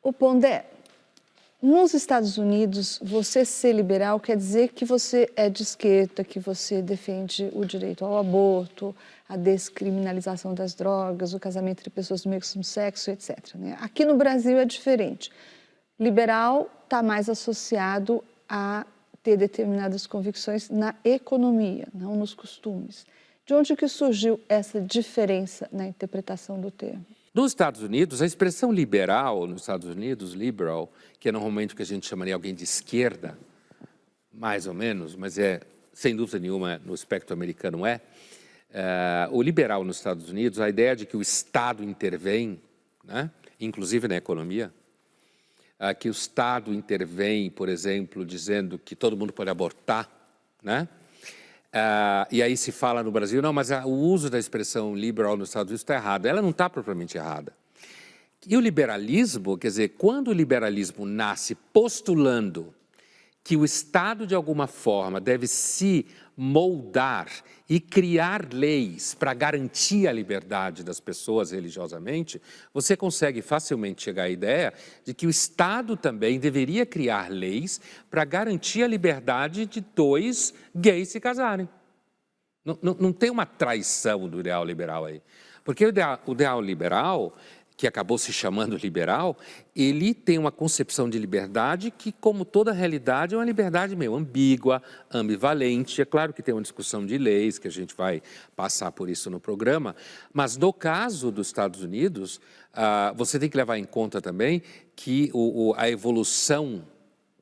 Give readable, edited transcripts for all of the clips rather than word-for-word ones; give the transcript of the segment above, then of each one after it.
O Pondé, nos Estados Unidos, você ser liberal quer dizer que você é de esquerda, que você defende o direito ao aborto, a descriminalização das drogas, o casamento entre pessoas do mesmo sexo, etc. Né? Aqui no Brasil é diferente. Liberal está mais associado a ter determinadas convicções na economia, não nos costumes. De onde que surgiu essa diferença na interpretação do termo? Nos Estados Unidos, a expressão liberal, nos Estados Unidos, liberal, que é normalmente o que a gente chamaria alguém de esquerda, mais ou menos, mas sem dúvida nenhuma, no espectro americano o liberal nos Estados Unidos, a ideia de que o Estado intervém, né, inclusive na economia, que o Estado intervém, por exemplo, dizendo que todo mundo pode abortar, né? E aí se fala no Brasil, não, mas o uso da expressão liberal nos Estados Unidos está errado. Ela não está propriamente errada. E o liberalismo, quer dizer, quando o liberalismo nasce postulando que o Estado, de alguma forma, deve se moldar e criar leis para garantir a liberdade das pessoas religiosamente, você consegue facilmente chegar à ideia de que o Estado também deveria criar leis para garantir a liberdade de dois gays se casarem. Não tem uma traição do ideal liberal aí. Porque o ideal liberal, que acabou se chamando liberal, ele tem uma concepção de liberdade que, como toda realidade, é uma liberdade meio ambígua, ambivalente. É claro que tem uma discussão de leis, que a gente vai passar por isso no programa, mas no caso dos Estados Unidos, você tem que levar em conta também que a evolução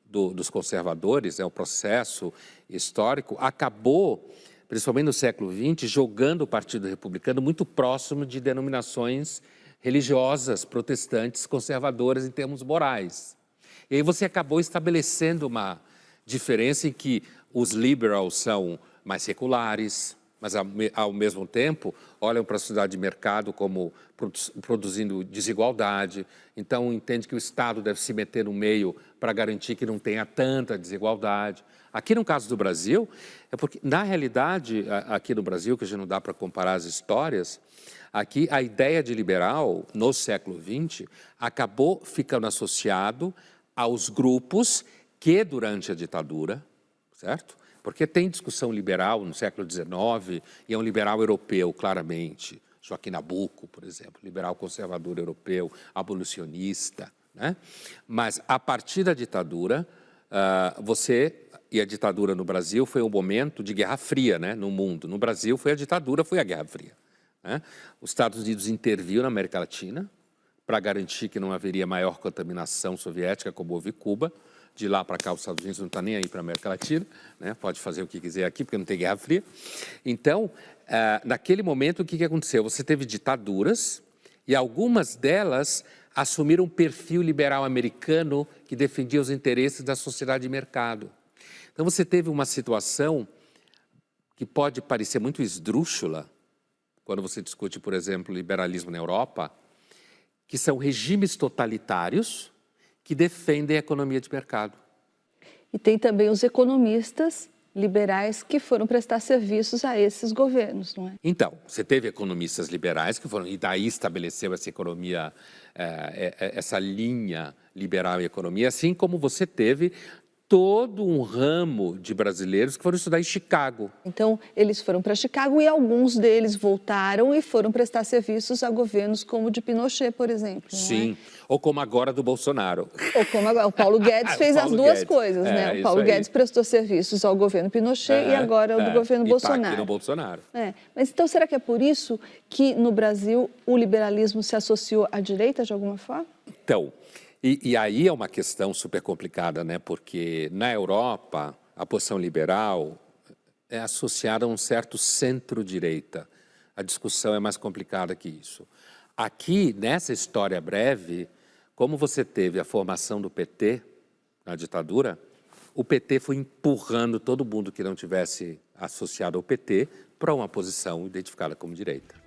dos conservadores, o processo histórico, acabou, principalmente no século XX, jogando o Partido Republicano muito próximo de denominações religiosas, protestantes, conservadoras em termos morais. E aí você acabou estabelecendo uma diferença em que os liberals são mais seculares, mas ao mesmo tempo olham para a sociedade de mercado como produzindo desigualdade, então entende que o Estado deve se meter no meio para garantir que não tenha tanta desigualdade. Aqui no caso do Brasil, é porque, na realidade, aqui no Brasil, que a gente não dá para comparar as histórias, aqui a ideia de liberal, no século XX, acabou ficando associado aos grupos que, durante a ditadura, certo? Porque tem discussão liberal no século XIX, e é um liberal europeu, claramente. Joaquim Nabuco, por exemplo, liberal conservador europeu, abolicionista, né? Mas, a partir da ditadura, e a ditadura no Brasil foi um momento de Guerra Fria, né, no mundo. No Brasil, foi a ditadura, foi a Guerra Fria. Né? Os Estados Unidos interviu na América Latina para garantir que não haveria maior contaminação soviética, como houve em Cuba. De lá para cá, os Estados Unidos não estão nem aí para a América Latina, né? Pode fazer o que quiser aqui, porque não tem Guerra Fria. Então, naquele momento, o que aconteceu? Você teve ditaduras e algumas delas assumiram um perfil liberal americano que defendia os interesses da sociedade de mercado. Então, você teve uma situação que pode parecer muito esdrúxula, quando você discute, por exemplo, liberalismo na Europa, que são regimes totalitários que defendem a economia de mercado. E tem também os economistas liberais que foram prestar serviços a esses governos, não é? Então, você teve economistas liberais que foram, e daí estabeleceu essa economia, essa linha liberal em economia, assim como você teve todo um ramo de brasileiros que foram estudar em Chicago. Então, eles foram para Chicago e alguns deles voltaram e foram prestar serviços a governos como o de Pinochet, por exemplo. Sim, ou como agora do Bolsonaro. Ou como agora, o Paulo Guedes fez as duas coisas, né? O Paulo Guedes prestou serviços ao governo Pinochet e agora ao do governo Bolsonaro. Tá aqui no Bolsonaro. Mas então, será que é por isso que no Brasil o liberalismo se associou à direita de alguma forma? Então, e aí é uma questão super complicada, né? Porque na Europa a posição liberal é associada a um certo centro-direita. A discussão é mais complicada que isso. Aqui, nessa história breve, como você teve a formação do PT na ditadura, o PT foi empurrando todo mundo que não tivesse associado ao PT para uma posição identificada como direita.